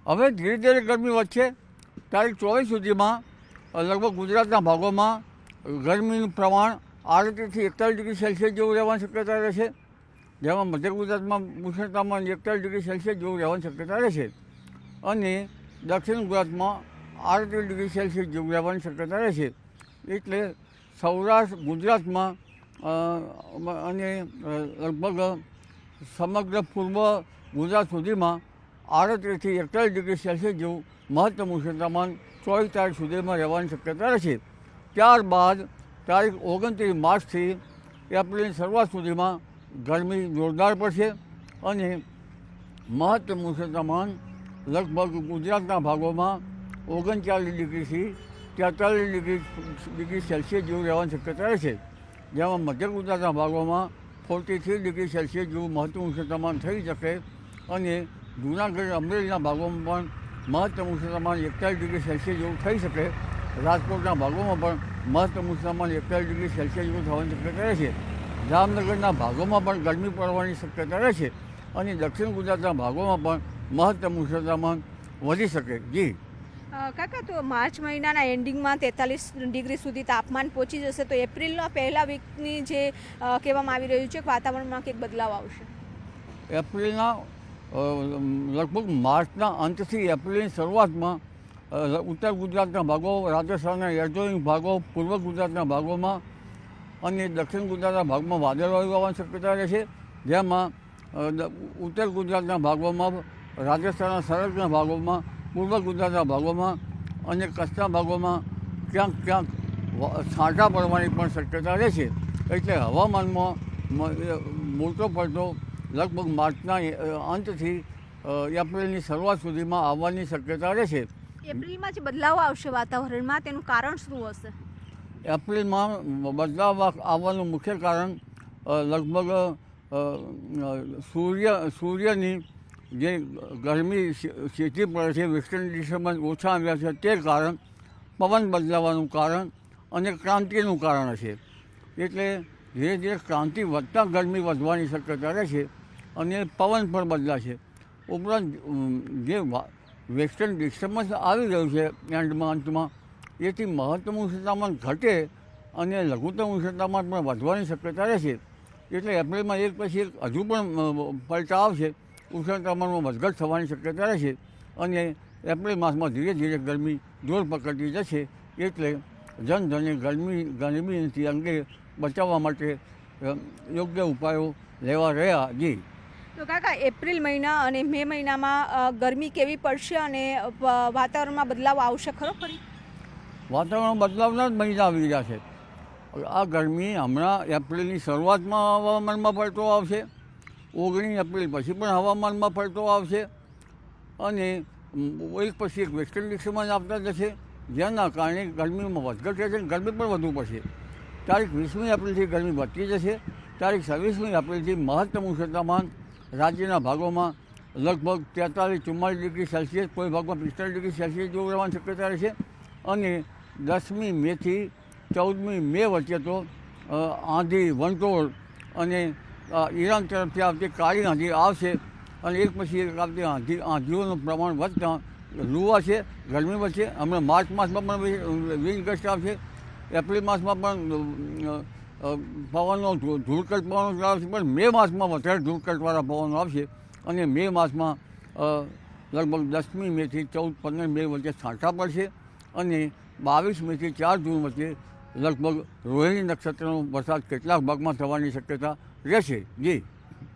હવે ધીરે ધીરે ગરમી વધશે. તારીખ 24 સુધીમાં લગભગ ગુજરાતના ભાગોમાં ગરમીનું પ્રમાણ 38 થી 41 ડિગ્રી સેલ્સિયસ જેવું રહેવાની શક્યતા રહેશે. જેમાં મધ્ય ગુજરાતમાં ઉષ્ણતામાન 41 ડિગ્રી સેલ્સિયસ જેવું રહેવાની શક્યતા રહેશે અને દક્ષિણ ગુજરાતમાં 38 ડિગ્રી સેલ્સિયસ જેવું રહેવાની શક્યતા રહેશે. એટલે સૌરાષ્ટ્ર ગુજરાતમાં અને લગભગ સમગ્ર પૂર્વ ગુજરાત સુધીમાં 38 થી 41 ડિગ્રી સેલ્સિયસ જેવું મહત્તમ ઉષ્ણતામાન 24 તારીખ સુધીમાં રહેવાની શક્યતા રહેશે. ત્યારબાદ તારીખ 29 માર્ચથી એપ્રિલની શરૂઆત સુધીમાં ગરમી જોરદાર પડશે અને મહત્તમ ઉષ્ણતામાન લગભગ ગુજરાતના ભાગોમાં 39 ડિગ્રીથી 43 ડિગ્રી સેલ્સિયસ જેવું રહેવાની શક્યતા રહેશે. જેમાં મધ્ય ગુજરાતના ભાગોમાં 43 ડિગ્રી સેલ્સિયસ જેવું મહત્તમ ઉષ્ણતામાન થઈ શકે અને જૂનાગઢ અમરેલીના ભાગોમાં પણ મહત્તમ ઉષ્ણતામાન 41 ડિગ્રી સેલ્સિયસ જેવું થઈ શકે. રાજકોટના ભાગોમાં પણ મહત્તમ ઉષ્ણતામાન 41 ડિગ્રી સેલ્સિયસ જેવું થવાની શક્યતા રહેશે. જામનગરના ભાગોમાં પણ ગરમી પડવાની શક્યતા રહેશે અને દક્ષિણ ગુજરાતના ભાગોમાં પણ મહત્તમ ઉષ્ણતામાન વધી શકે. જી કાકા, તો માર્ચ મહિનાના એન્ડિંગમાં 43 ડિગ્રી સુધી તાપમાન પહોંચી જશે, તો એપ્રિલના પહેલા વીકની જે કહેવામાં આવી રહ્યું છે કે વાતાવરણમાં કંઈક બદલાવ આવશે. એપ્રિલના લગભગ માર્ચના અંતથી એપ્રિલની શરૂઆતમાં ઉત્તર ગુજરાતના ભાગો, રાજસ્થાનના એરજોઈંગ ભાગો, પૂર્વ ગુજરાતના ભાગોમાં અને દક્ષિણ ગુજરાતના ભાગમાં વાદળવાયુ આવવાની શક્યતા રહેશે. જેમાં ઉત્તર ગુજરાતના ભાગોમાં, રાજસ્થાનના સરહદના ભાગોમાં, પૂર્વ ગુજરાતના ભાગોમાં અને કચ્છના ભાગોમાં ક્યાંક ક્યાંક છાંટા પડવાની પણ શક્યતા રહેશે. એટલે હવામાનમાં મોટો પડતો લગભગ માર્ચના અંતથી એપ્રિલની શરૂઆત સુધીમાં આવવાની શક્યતા રહેશે. એપ્રિલમાં જે બદલાવ આવશે વાતાવરણમાં, તેનું કારણ શું હશે? એપ્રિલમાં બદલાવ આવવાનું મુખ્ય કારણ લગભગ સૂર્યની જે ગરમી સીધી પડે છે, વેસ્ટર્ન ડિસ્ટર્બન્સ ઓછા આવ્યા છે તે કારણ, પવન બદલાવાનું કારણ અને ક્રાંતિનું કારણ હશે. એટલે ધીરે ધીરે ક્રાંતિ વધતા ગરમી વધવાની શક્યતા રહેશે અને પવન પણ બદલાશે. ઉપરાંત જે વેસ્ટર્ન ડિસ્ટર્બન્સ આવી રહ્યું છે એન્ડમાં અંતમાં, એથી મહત્તમ ઉષ્ણતામાન ઘટે અને લઘુત્તમ ઉષ્ણતામાન પણ વધવાની શક્યતા રહેશે. એટલે એપ્રિલમાં એક પછી એક હજુ પણ પલટા આવશે, ઉષ્ણતામાનમાં વધઘટ થવાની શક્યતા રહેશે અને એપ્રિલ માસમાં ધીરે ધીરે ગરમી જોર પકડતી જશે. એટલે જનધનને ગરમીથી અંગે બચાવવા માટે યોગ્ય ઉપાયો લેવા રહ્યા. જી તો કાકા, એપ્રિલ મહિના અને મે મહિનામાં ગરમી કેવી પડશે અને વાતાવરણમાં બદલાવ આવશે ખરો ખરી? વાતાવરણ બદલાવના જ મહિના આવી રહ્યા છે. આ ગરમી હમણાં એપ્રિલની શરૂઆતમાં હવામાનમાં પલટો આવશે, 19 એપ્રિલ પછી પણ હવામાનમાં પલટો આવશે અને એક પછી એક વેસ્ટર્ન ડિસ્ટર્બન્સ આવતા જશે, જેના કારણે ગરમીમાં વધઘટ રહેશે અને ગરમી પણ વધુ પડશે. તારીખ 20મી એપ્રિલથી ગરમી વધતી જશે. તારીખ 26મી એપ્રિલથી મહત્તમ ઉષ્ણતામાન રાજ્યના ભાગોમાં લગભગ 43-44 ડિગ્રી સેલ્સિયસ, કોઈ ભાગમાં 45 ડિગ્રી સેલ્સિયસ જેવું રહેવાની શક્યતા રહેશે અને 10મી મેથી 14મી મે વચ્ચે તો આંધી, વંટોળ અને ઈરાન તરફથી આવતી કાળી આંધી આવશે અને એક પછી એક આવતી આંધીઓનું પ્રમાણ વધતાં લૂવા છે, ગરમી વધશે. હમણાં માર્ચ માસમાં પણ વિન્ડ ગસ્ટ આવશે. એપ્રિલ માસમાં પણ પવનનો ધૂળકટ પવનો આવશે, પણ મે માસમાં વધારે ધૂળકટવાળા પવનો આવશે અને મે માસમાં લગભગ 10મી મેથી 14-15 મે વચ્ચે છાંટા પડશે અને 22 મેથી 4 જૂન વચ્ચે લગભગ રોહિણી નક્ષત્રનો વરસાદ કેટલાક ભાગમાં થવાની શક્યતા રહેશે. જી